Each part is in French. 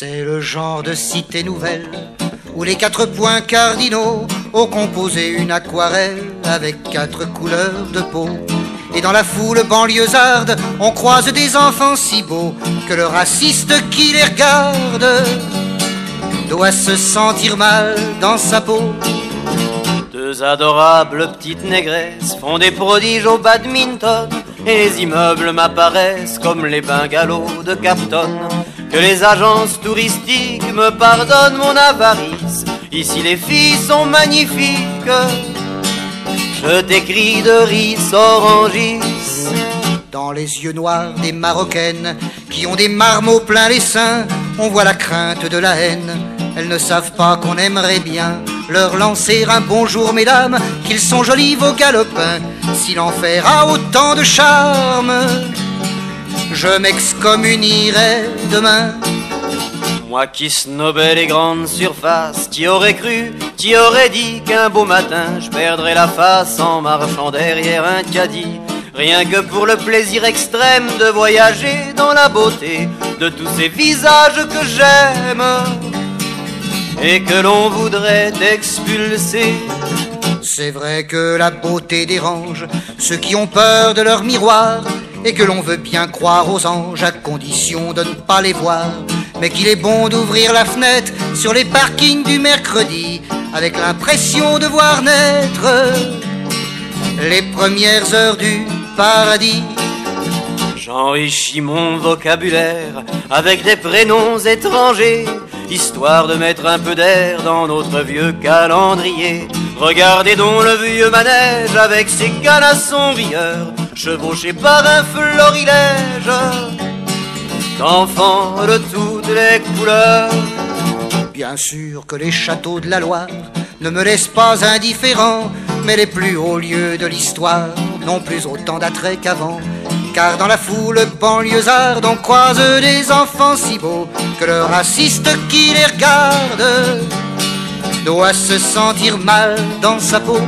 C'est le genre de cité nouvelle où les 4 points cardinaux ont composé une aquarelle avec 4 couleurs de peau. Et dans la foule banlieusarde, on croise des enfants si beaux que le raciste qui les regarde doit se sentir mal dans sa peau. 2 adorables petites négresses font des prodiges au badminton, et les immeubles m'apparaissent comme les bungalows de Capton. Que les agences touristiques me pardonnent mon avarice, ici les filles sont magnifiques. Je t'écris de Ris Orangis. Dans les yeux noirs des Marocaines qui ont des marmots plein les seins, on voit la crainte de la haine. Elles ne savent pas qu'on aimerait bien leur lancer un bonjour mesdames, qu'ils sont jolis vos galopins. Si l'enfer a autant de charme, je m'excommunierai demain. Moi qui snobais les grandes surfaces, t'y aurais cru, t'y aurais dit qu'un beau matin je perdrais la face en marchant derrière un caddie. Rien que pour le plaisir extrême de voyager dans la beauté de tous ces visages que j'aime et que l'on voudrait expulser. C'est vrai que la beauté dérange ceux qui ont peur de leur miroir, et que l'on veut bien croire aux anges à condition de ne pas les voir. Mais qu'il est bon d'ouvrir la fenêtre sur les parkings du mercredi avec l'impression de voir naître les premières heures du paradis. J'enrichis mon vocabulaire avec des prénoms étrangers, histoire de mettre un peu d'air dans notre vieux calendrier. Regardez donc le vieux manège avec ses canassons rieurs, chevauchés par un florilège d'enfants de toutes les couleurs. Bien sûr que les châteaux de la Loire ne me laissent pas indifférent, mais les plus hauts lieux de l'histoire n'ont plus autant d'attrait qu'avant. Car dans la foule banlieusarde, on croise des enfants si beaux que le raciste qui les regarde doit se sentir mal dans sa peau.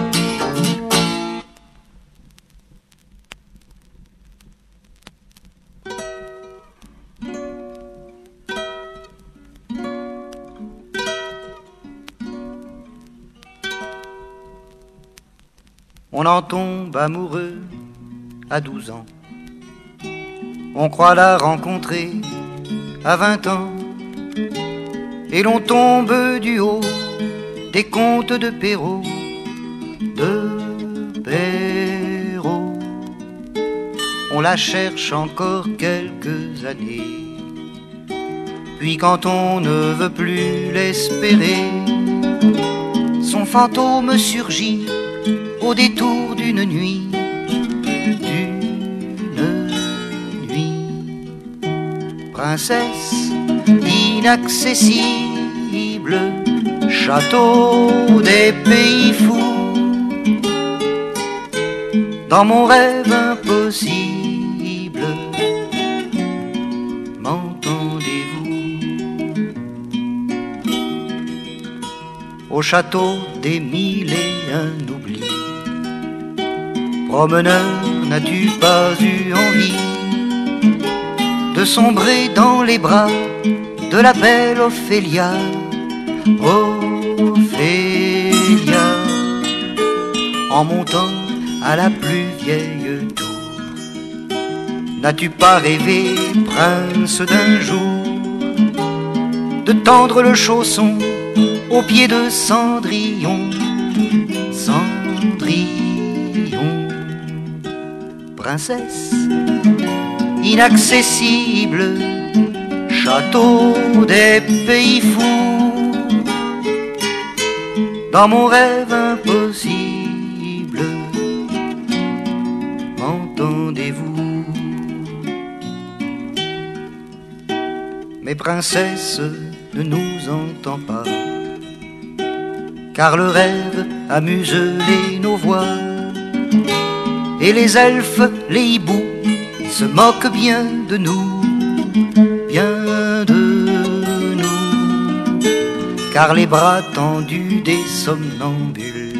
On en tombe amoureux à 12 ans. On croit la rencontrer à 20 ans. Et l'on tombe du haut des contes de Perrault, On la cherche encore quelques années. Puis quand on ne veut plus l'espérer, son fantôme surgit au détour d'une nuit. Princesse inaccessible, château des pays fous, dans mon rêve impossible, m'entendez-vous? Au château des 1000 et un oublis, promeneur, n'as-tu pas eu envie de sombrer dans les bras de la belle Ophélia? Ophélia, en montant à la plus vieille tour, n'as-tu pas rêvé, prince, d'un jour de tendre le chausson aux pieds de Cendrillon? Cendrillon, princesse inaccessible, château des pays fous, dans mon rêve impossible, m'entendez-vous? Mais princesse, ne nous entends pas, car le rêve amuse nos voix, et les elfes, les hiboux se moquent bien de nous, bien de nous, car les bras tendus des somnambules,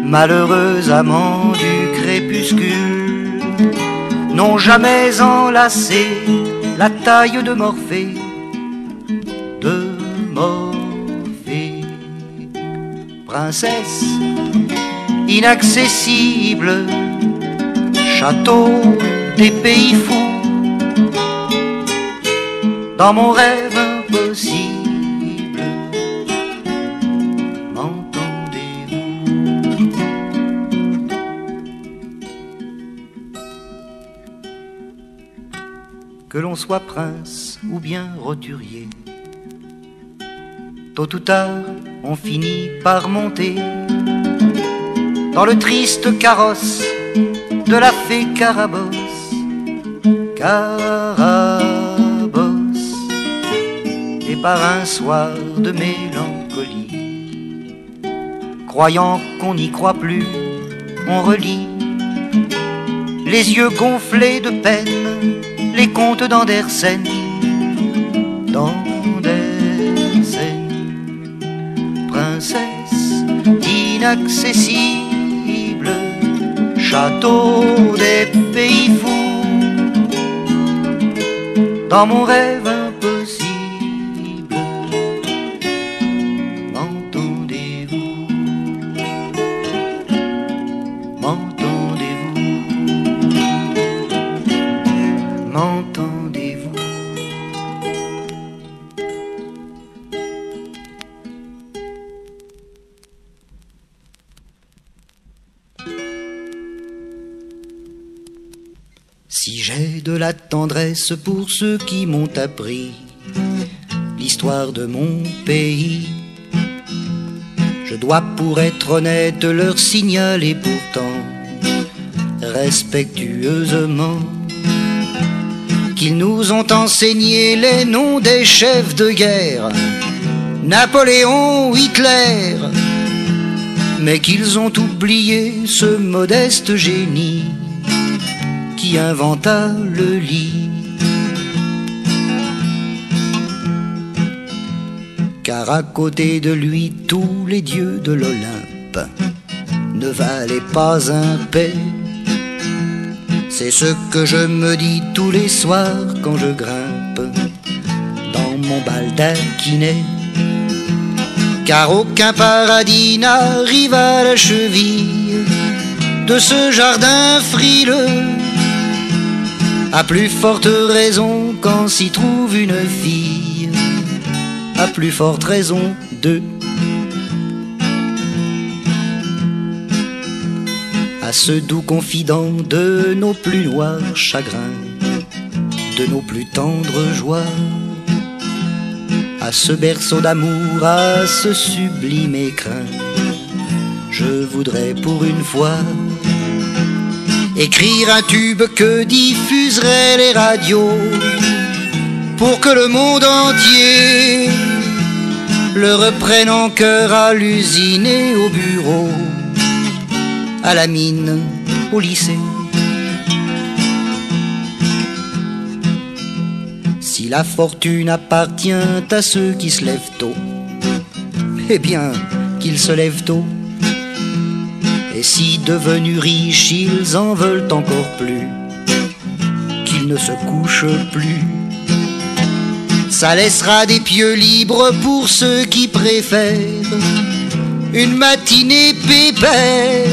malheureux amants du crépuscule, n'ont jamais enlacé la taille de Morphée Morphée, princesse inaccessible, château des pays fous, dans mon rêve impossible, m'entendez-vous? Que l'on soit prince ou bien roturier, tôt ou tard on finit par monter dans le triste carrosse de la fée Carabosse. Carabosse. Et par un soir de mélancolie, croyant qu'on n'y croit plus, on relit, les yeux gonflés de peine, les contes d'Andersen. D'Andersen, princesse inaccessible, château des pays fous, dans mon rêve impossible, m'entendez-vous? M'entendez-vous? M'entendez-vous? Si j'ai de la tendresse pour ceux qui m'ont appris l'histoire de mon pays, je dois pour être honnête leur signaler pourtant respectueusement qu'ils nous ont enseigné les noms des chefs de guerre, Napoléon, Hitler, mais qu'ils ont oublié ce modeste génie qui inventa le lit. Car à côté de lui, tous les dieux de l'Olympe ne valaient pas un paix. C'est ce que je me dis tous les soirs quand je grimpe dans mon baldaquinet. Car aucun paradis n'arrive à la cheville de ce jardin frileux, à plus forte raison quand s'y trouve une fille, à plus forte raison deux. À ce doux confident de nos plus noirs chagrins, de nos plus tendres joies, à ce berceau d'amour, à ce sublime écrin, je voudrais pour une fois écrire un tube que diffuseraient les radios, pour que le monde entier le reprenne en cœur, à l'usine et au bureau, à la mine, au lycée. Si la fortune appartient à ceux qui se lèvent tôt, eh bien qu'ils se lèvent tôt. Et si devenus riches ils en veulent encore plus, qu'ils ne se couchent plus. Ça laissera des pieux libres pour ceux qui préfèrent une matinée pépère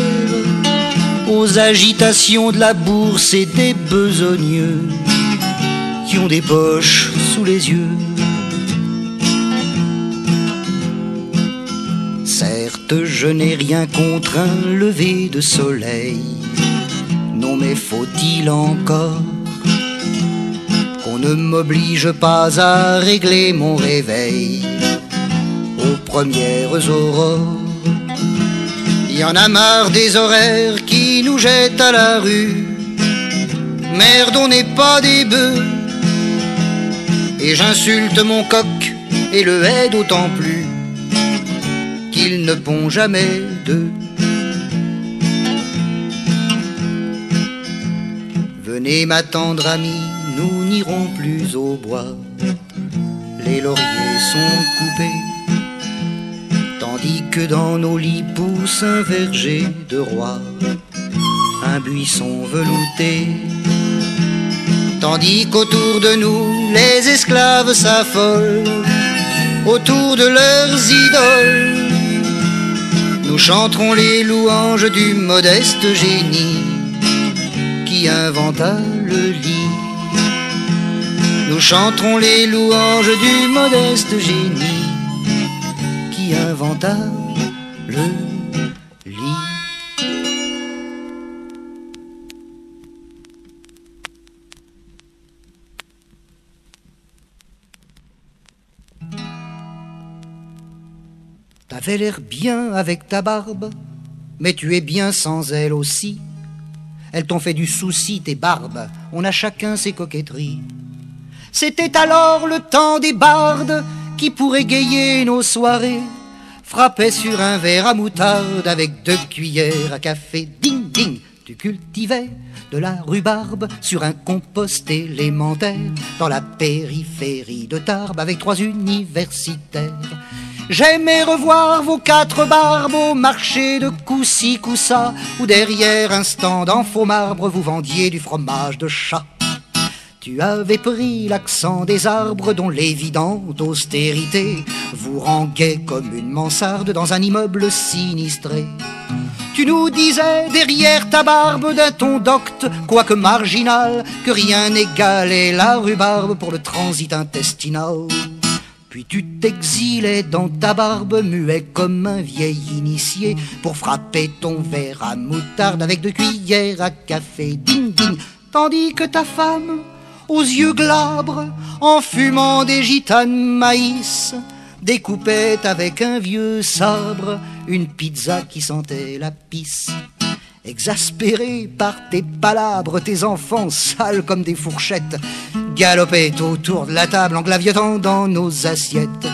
aux agitations de la bourse et des besogneux qui ont des poches sous les yeux. Certes, je n'ai rien contre un lever de soleil, non mais faut-il encore qu'on ne m'oblige pas à régler mon réveil aux premières aurores. Il y en a marre des horaires qui nous jettent à la rue, merde on n'est pas des bœufs, et j'insulte mon coq et le hais d'autant plus qu'ils ne pond jamais d'œufs. Venez ma tendre amie, nous n'irons plus au bois, les lauriers sont coupés, tandis que dans nos lits pousse un verger de roi, un buisson velouté, tandis qu'autour de nous les esclaves s'affolent autour de leurs idoles. Nous chanterons les louanges du modeste génie qui inventa le lit. Nous chanterons les louanges du modeste génie qui inventa le lit. T'avais l'air bien avec ta barbe, mais tu es bien sans elle aussi. Elles t'ont fait du souci, tes barbes, on a chacun ses coquetteries. C'était alors le temps des bardes qui, pour égayer nos soirées, frappaient sur un verre à moutarde avec 2 cuillères à café. Ding, ding, tu cultivais de la rhubarbe sur un compost élémentaire dans la périphérie de Tarbes avec 3 universitaires. J'aimais revoir vos 4 barbes au marché de Coucy-Coussa, où derrière un stand en faux marbre vous vendiez du fromage de chat. Tu avais pris l'accent des arbres dont l'évidente austérité vous ranguait comme une mansarde dans un immeuble sinistré. Tu nous disais derrière ta barbe d'un ton docte, quoique marginal, que rien n'égalait la rhubarbe pour le transit intestinal. Puis tu t'exilais dans ta barbe, muet comme un vieil initié, pour frapper ton verre à moutarde avec 2 cuillères à café. Ding ding, tandis que ta femme, aux yeux glabres, en fumant des gitanes maïs, découpait avec un vieux sabre une pizza qui sentait la pisse. Exaspérés par tes palabres, tes enfants sales comme des fourchettes galopaient autour de la table en glaviotant dans nos assiettes.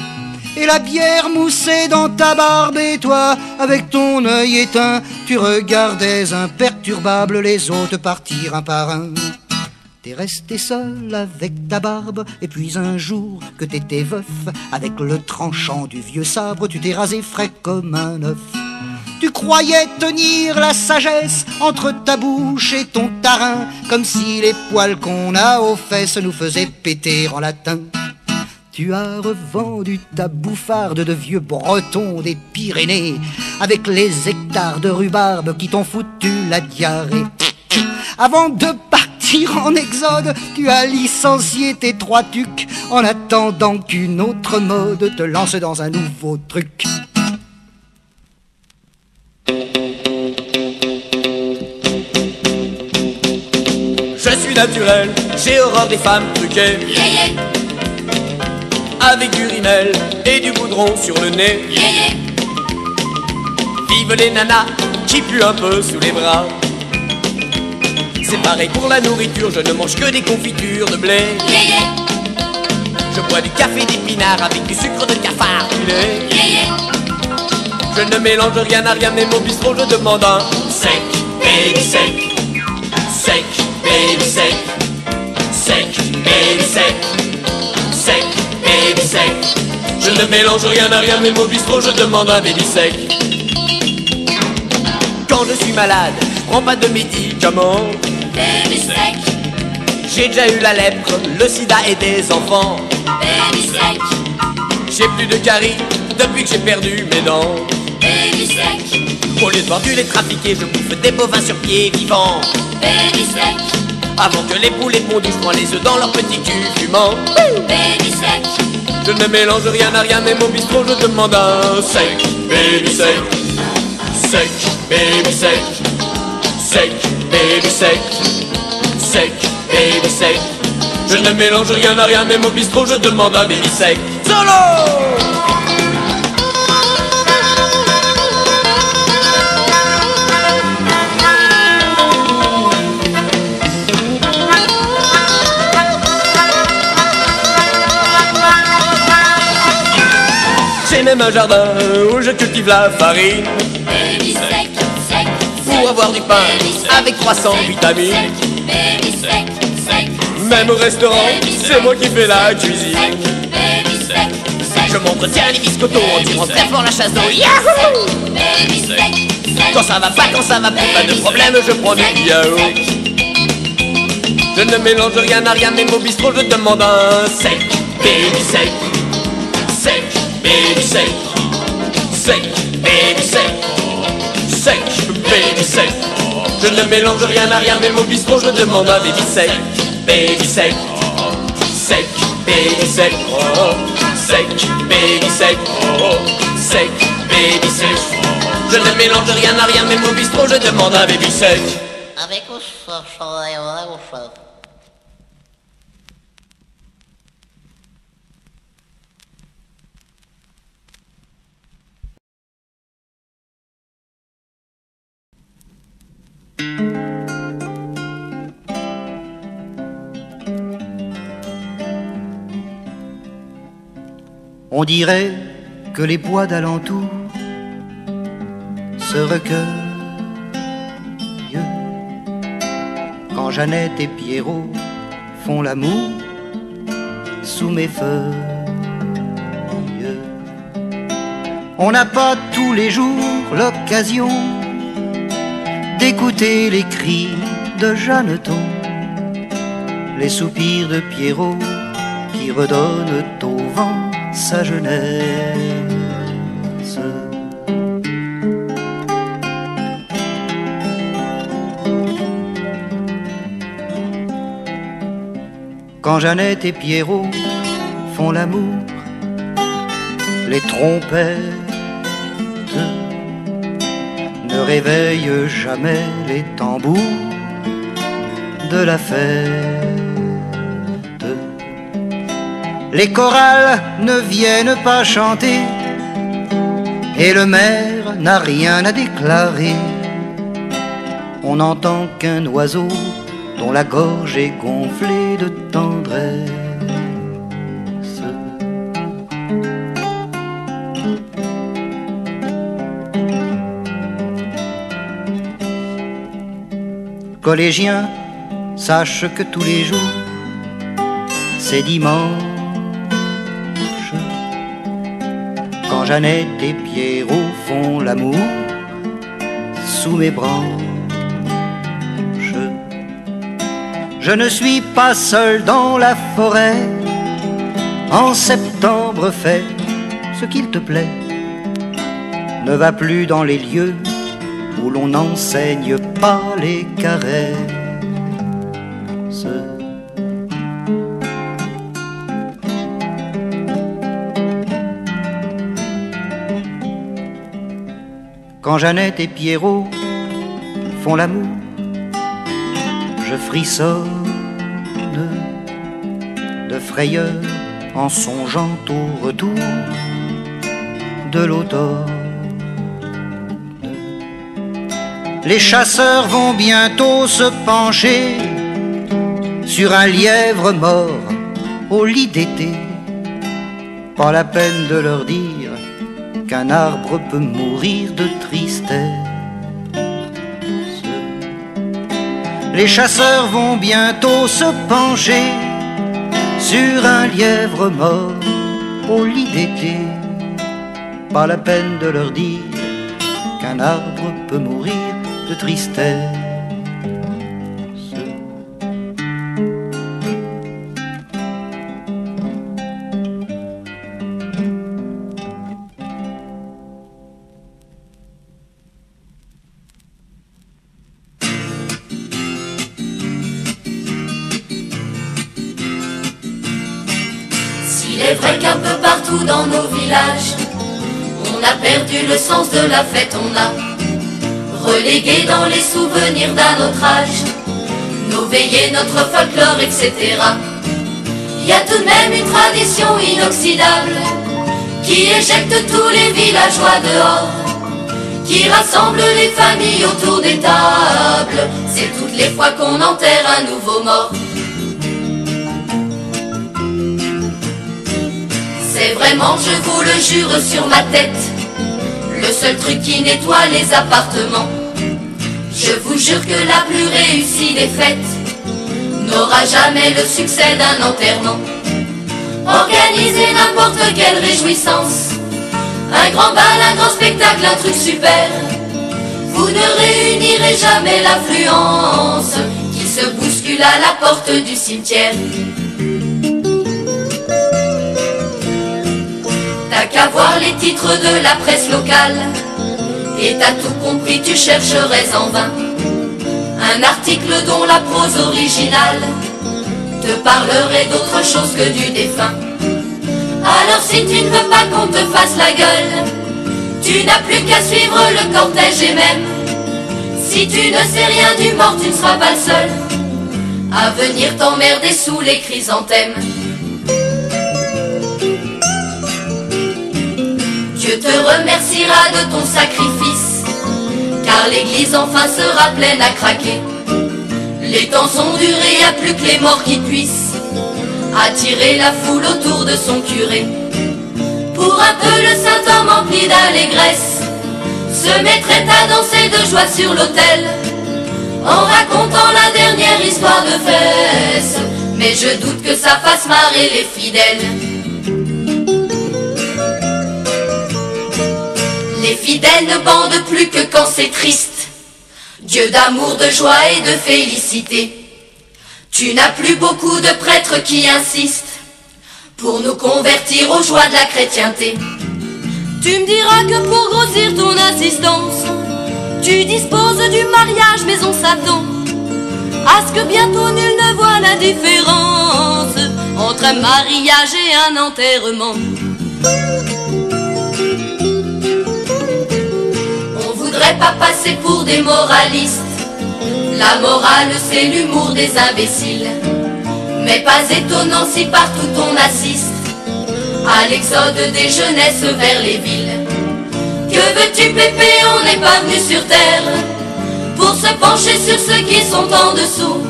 Et la bière moussait dans ta barbe et toi, avec ton œil éteint, tu regardais imperturbable les autres partir un par un. T'es resté seul avec ta barbe, et puis un jour que t'étais veuf, avec le tranchant du vieux sabre, tu t'es rasé frais comme un œuf. Tu croyais tenir la sagesse entre ta bouche et ton tarin, comme si les poils qu'on a aux fesses nous faisaient péter en latin. Tu as revendu ta bouffarde de vieux bretons des Pyrénées, avec les hectares de rhubarbe qui t'ont foutu la diarrhée. Avant de partir en exode, tu as licencié tes 3 tucs, en attendant qu'une autre mode te lance dans un nouveau truc. Je suis naturel, j'ai horreur des femmes truquées, Yeah, yeah, avec du rimel et du goudron sur le nez. yeah, yeah, Vive les nanas qui puent un peu sous les bras. C'est pareil pour la nourriture, je ne mange que des confitures de blé. yeah, yeah, Je bois du café d'épinard avec du sucre de cafard filé. yeah, yeah. Je ne mélange rien à rien, même au bistrot je demande un sec, baby sec. Sec, baby sec. Sec, baby sec. Sec, baby sec. Je ne mélange rien à rien, même au bistrot je demande un baby sec. Quand je suis malade, je prends pas de médicaments. Baby sec, J'ai déjà eu la lèpre, le sida et des enfants. baby sec, J'ai plus de caries depuis que j'ai perdu mes dents. baby sec, Au lieu de voir du lait trafiqué, je bouffe des bovins sur pied vivants. baby sec, Avant que les poulets pondent, je prends les œufs dans leur petit cul fumant. baby sec, Je ne mélange rien à rien, même au bistrot je demande un sec, baby sec. Sec, baby sec. Sec, baby sec. Sec, baby sec. Je ne mélange rien à rien, même au bistrot je demande un baby sec. Solo! J'ai même un jardin où je cultive la farine baby sec, sec, pour avoir du pain avec 300 vitamines. baby sec, sec, Même au restaurant, c'est moi qui fais la cuisine. baby sec, sec, Je m'entretiens les biscottos en tirant très fort la chasse d'eau. Yahoo! baby sec, sec, Quand ça va pas, quand ça va plus, pas de problème, je prends du yaourt. Je ne mélange rien à rien, même au bistrot, je demande un sec, baby sec. Sec, baby sec, sec, baby sec, sec, baby sec. Je ne mélange rien à rien, même au bistrot je demande un baby sec, sec, sec, baby sec, sec, baby sec, sec, baby sec. Je ne mélange rien à rien, même au bistrot je demande un baby sec. Avec ou sans chandail ou sans. On dirait que les bois d'alentour se recueillent quand Jeannette et Pierrot font l'amour sous mes feuilles. On n'a pas tous les jours l'occasion d'écouter les cris de Jeanneton, les soupirs de Pierrot qui redonnent au vent sa jeunesse. Quand Jeannette et Pierrot font l'amour, les trompettes ne réveillent jamais les tambours de la fête. Les chorales ne viennent pas chanter et le maire n'a rien à déclarer. On n'entend qu'un oiseau dont la gorge est gonflée de tendresse. Collégiens, sache que tous les jours, c'est dimanche. Quand Jeannette et Pierrot font l'amour sous mes branches. Je ne suis pas seul dans la forêt. En septembre, fais ce qu'il te plaît. Ne va plus dans les lieux où l'on n'enseigne pas les caresses. Quand Jeannette et Pierrot font l'amour, je frissonne de frayeur en songeant au retour de l'automne. Les chasseurs vont bientôt se pencher sur un lièvre mort au lit d'été. Pas la peine de leur dire qu'un arbre peut mourir de tristesse. Les chasseurs vont bientôt se pencher sur un lièvre mort au lit d'été. Pas la peine de leur dire qu'un arbre peut mourir de tristesse. Il est vrai qu'un peu partout dans nos villages, on a perdu le sens de la fête, on a relégué dans les souvenirs d'un autre âge nos veillées, notre folklore, etc. Il y a tout de même une tradition inoxydable qui éjecte tous les villageois dehors, qui rassemble les familles autour des tables. C'est toutes les fois qu'on enterre un nouveau mort. C'est vraiment, je vous le jure sur ma tête, le seul truc qui nettoie les appartements. Je vous jure que la plus réussie des fêtes n'aura jamais le succès d'un enterrement. Organisez n'importe quelle réjouissance, un grand bal, un grand spectacle, un truc super, vous ne réunirez jamais l'affluence qui se bouscule à la porte du cimetière. T'as qu'à voir les titres de la presse locale, et t'as tout compris, tu chercherais en vain un article dont la prose originale te parlerait d'autre chose que du défunt. Alors si tu ne veux pas qu'on te fasse la gueule, tu n'as plus qu'à suivre le cortège, et même si tu ne sais rien du mort, tu ne seras pas le seul à venir t'emmerder sous les chrysanthèmes. Dieu te remerciera de ton sacrifice, car l'église enfin sera pleine à craquer. Les temps sont durs et y a plus que les morts qui puissent attirer la foule autour de son curé. Pour un peu le saint homme empli d'allégresse se mettrait à danser de joie sur l'autel, en racontant la dernière histoire de fesses. Mais je doute que ça fasse marrer les fidèles. Les fidèles ne bandent plus que quand c'est triste. Dieu d'amour, de joie et de félicité, tu n'as plus beaucoup de prêtres qui insistent pour nous convertir aux joies de la chrétienté. Tu me diras que pour grossir ton assistance, tu disposes du mariage, mais on s'attend à ce que bientôt nul ne voit la différence entre un mariage et un enterrement. On voudrait pas passer pour des moralistes, la morale c'est l'humour des imbéciles. Mais pas étonnant si partout on assiste à l'exode des jeunesses vers les villes. Que veux-tu pépé, on n'est pas venu sur terre pour se pencher sur ceux qui sont en dessous.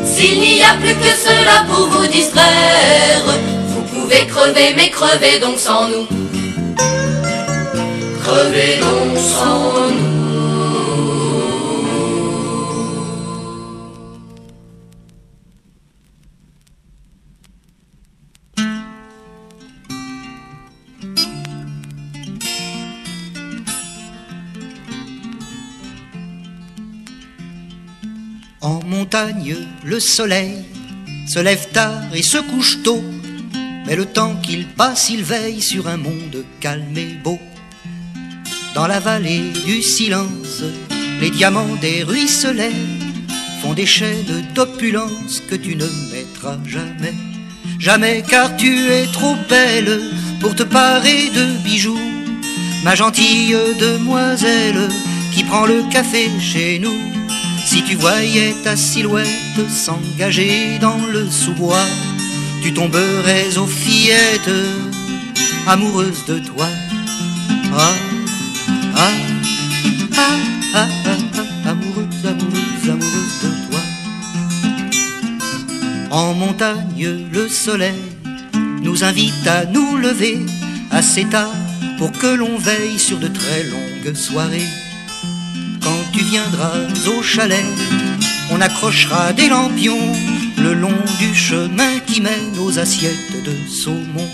S'il n'y a plus que cela pour vous distraire, vous pouvez crever, mais crevez donc sans nous. Crevez donc sans nous. En montagne, le soleil se lève tard et se couche tôt, mais le temps qu'il passe, il veille sur un monde calme et beau. Dans la vallée du silence, les diamants des ruisselets font des chaînes d'opulence que tu ne mettras jamais. Jamais, car tu es trop belle pour te parer de bijoux, ma gentille demoiselle qui prend le café chez nous. Si tu voyais ta silhouette s'engager dans le sous-bois, tu tomberais aux fillettes amoureuses de toi. Ah, ah, ah, ah, ah, ah, amoureuse, amoureuse, amoureuse de toi. En montagne, le soleil nous invite à nous lever assez tard pour que l'on veille sur de très longues soirées. Quand tu viendras au chalet, on accrochera des lampions le long du chemin qui mène aux assiettes de saumon.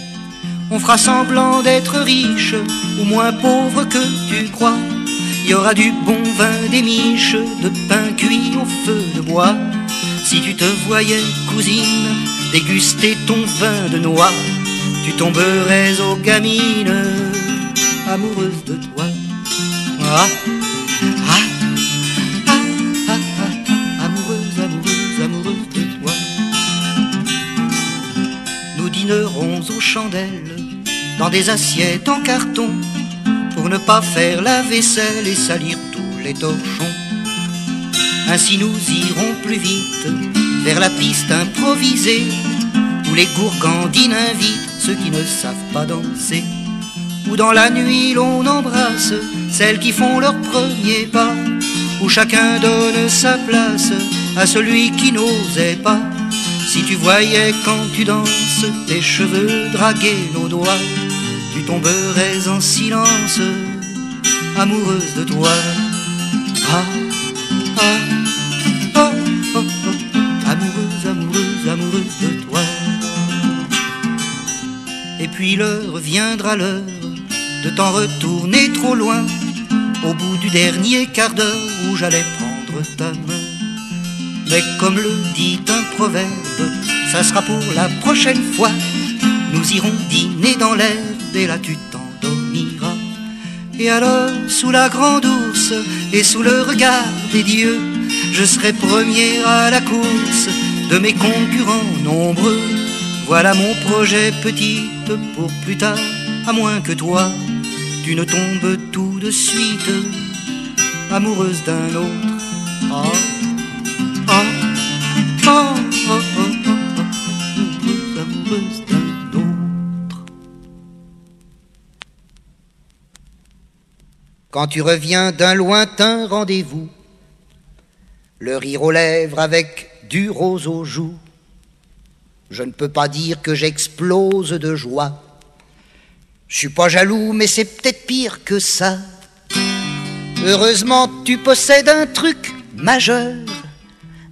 On fera semblant d'être riche ou moins pauvre que tu crois. Il y aura du bon vin, des miches, de pain cuit au feu de bois. Si tu te voyais, cousine, déguster ton vin de noix, tu tomberais aux gamines amoureuses de toi. Ah, ah, ah, ah, ah, ah, amoureuse, amoureuse, amoureuse de toi. Nous dînerons aux chandelles dans des assiettes en carton pour ne pas faire la vaisselle et salir tous les torchons. Ainsi nous irons plus vite vers la piste improvisée où les gourgandines invitent ceux qui ne savent pas danser. Où dans la nuit l'on embrasse celles qui font leur premier pas, où chacun donne sa place à celui qui n'osait pas. Si tu voyais quand tu danses tes cheveux draguer nos doigts, tu tomberais en silence amoureuse de toi. Ah, ah, ah, ah, ah, amoureuse, amoureuse, amoureuse de toi. Et puis l'heure viendra, l'heure de t'en retourner trop loin, au bout du dernier quart d'heure où j'allais prendre ta main. Mais comme le dit un proverbe, ça sera pour la prochaine fois. Nous irons dîner dans l'air et là tu t'endormiras. Et alors, sous la grande ourse et sous le regard des dieux, je serai premier à la course de mes concurrents nombreux. Voilà mon projet petite pour plus tard, à moins que toi, tu ne tombes tout de suite amoureuse d'un autre. Oh, oh, oh, oh, oh, oh, oh, amoureuse d'un autre. Quand tu reviens d'un lointain rendez-vous, le rire aux lèvres avec du rose aux joues, je ne peux pas dire que j'explose de joie. Je suis pas jaloux, mais c'est peut-être pire que ça. Heureusement, tu possèdes un truc majeur,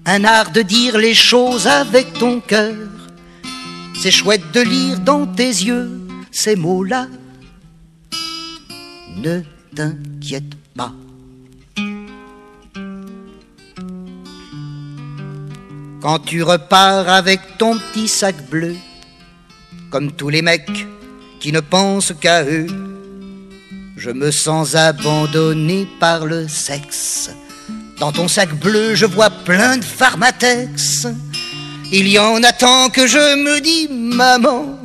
un art de dire les choses avec ton cœur. C'est chouette de lire dans tes yeux ces mots-là. Ne t'inquiète pas. Quand tu repars avec ton petit sac bleu, comme tous les mecs qui ne pensent qu'à eux, je me sens abandonné par le sexe. Dans ton sac bleu, je vois plein de pharmatex. Il y en a tant que je me dis, maman,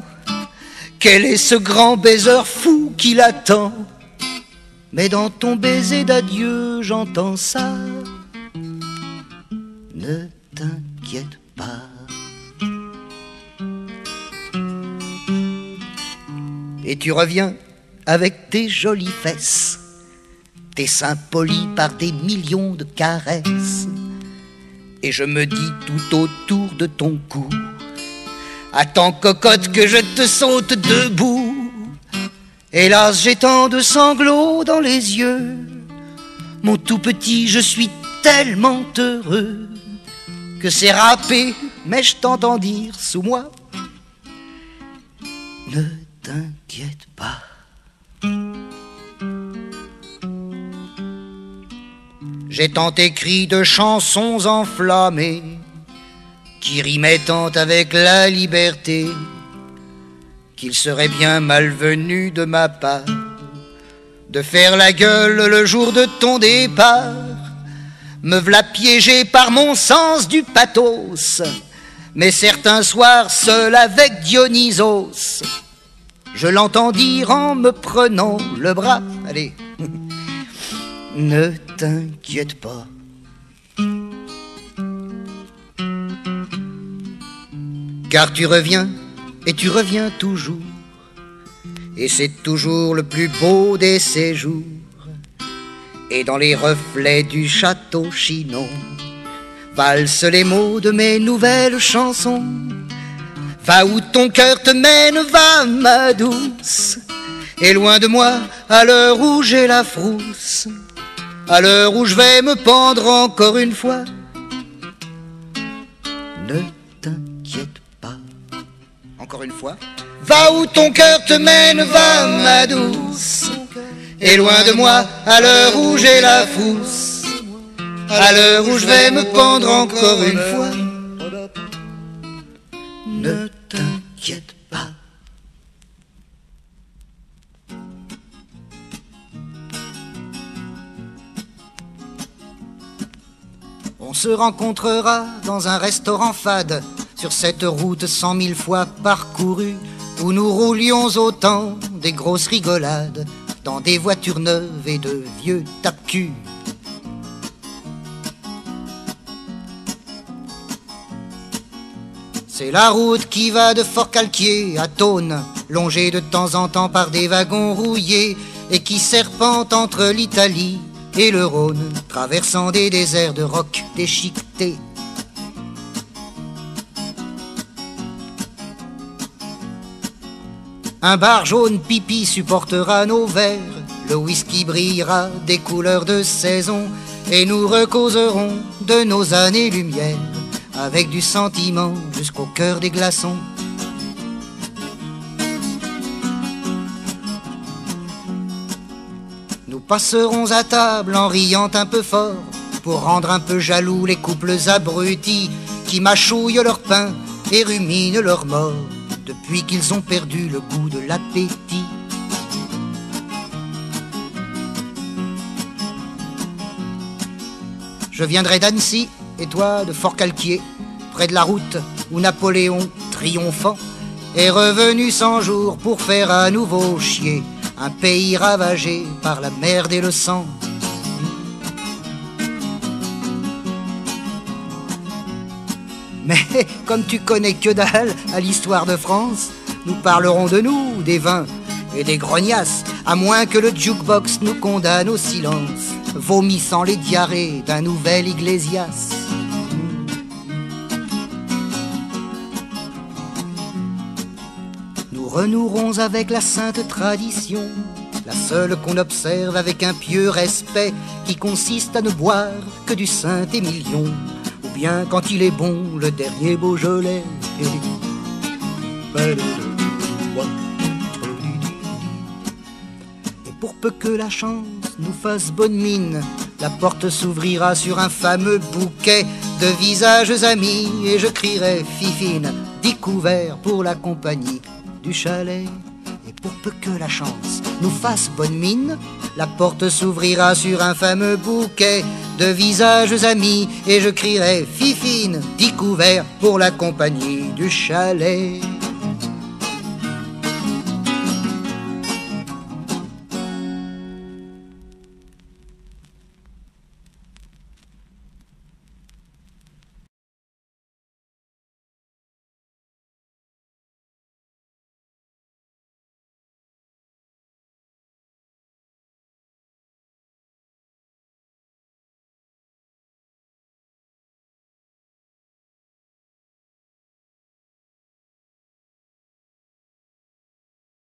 quel est ce grand baiser fou qui l'attend? Mais dans ton baiser d'adieu, j'entends ça. Ne t'inquiète pas. Et tu reviens avec tes jolies fesses, tes seins polis par des millions de caresses. Et je me dis tout autour de ton cou, attends cocotte que je te saute debout. Hélas, j'ai tant de sanglots dans les yeux, mon tout petit, je suis tellement heureux que c'est râpé, mais je t'entends dire sous moi, ne t'inquiète pas. J'ai tant écrit de chansons enflammées qui rimaient tant avec la liberté qu'il serait bien malvenu de ma part de faire la gueule le jour de ton départ. Me v'là piégé par mon sens du pathos, mais certains soirs seul avec Dionysos, je l'entends dire en me prenant le bras, allez, ne t'inquiète pas. Car tu reviens et tu reviens toujours, et c'est toujours le plus beau des séjours. Et dans les reflets du château Chinon valsent les mots de mes nouvelles chansons. Va où ton cœur te mène, va ma douce, et loin de moi à l'heure où j'ai la frousse, à l'heure où je vais me pendre encore une fois. Ne t'inquiète pas. Encore une fois. Va où ton cœur te mène, va ma douce, et loin de moi à l'heure où j'ai la frousse, à l'heure où je vais me pendre encore une fois. Ne t'inquiète pas. On se rencontrera dans un restaurant fade, sur cette route 100 000 fois parcourue, où nous roulions autant des grosses rigolades, dans des voitures neuves et de vieux tape-cul. C'est la route qui va de Fort-Calquier à Thônes, longée de temps en temps par des wagons rouillés, et qui serpente entre l'Italie et le Rhône, traversant des déserts de roc déchiquetés. Un bar jaune pipi supportera nos verres, le whisky brillera des couleurs de saison, et nous recauserons de nos années-lumière, avec du sentiment jusqu'au cœur des glaçons. Nous passerons à table en riant un peu fort, pour rendre un peu jaloux les couples abrutis qui mâchouillent leur pain et ruminent leur mort depuis qu'ils ont perdu le goût de l'appétit. Je viendrai d'Annecy et toi de Fort-Calquier, près de la route où Napoléon, triomphant, est revenu 100 jours pour faire à nouveau chier un pays ravagé par la merde et le sang. Mais comme tu connais que dalle à l'histoire de France, nous parlerons de nous, des vins et des grognasses, à moins que le jukebox nous condamne au silence, vomissant les diarrhées d'un nouvel Iglesias. Nous renouerons avec la sainte tradition, la seule qu'on observe avec un pieux respect, qui consiste à ne boire que du Saint-Émilion, ou bien quand il est bon, le dernier Beaujolais. Et pour peu que la chance nous fasse bonne mine, la porte s'ouvrira sur un fameux bouquet de visages amis, et je crierai fifine, 10 couverts pour la compagnie du chalet. Et pour peu que la chance nous fasse bonne mine, la porte s'ouvrira sur un fameux bouquet de visages amis, et je crierai fifine, 10 couverts pour la compagnie du chalet.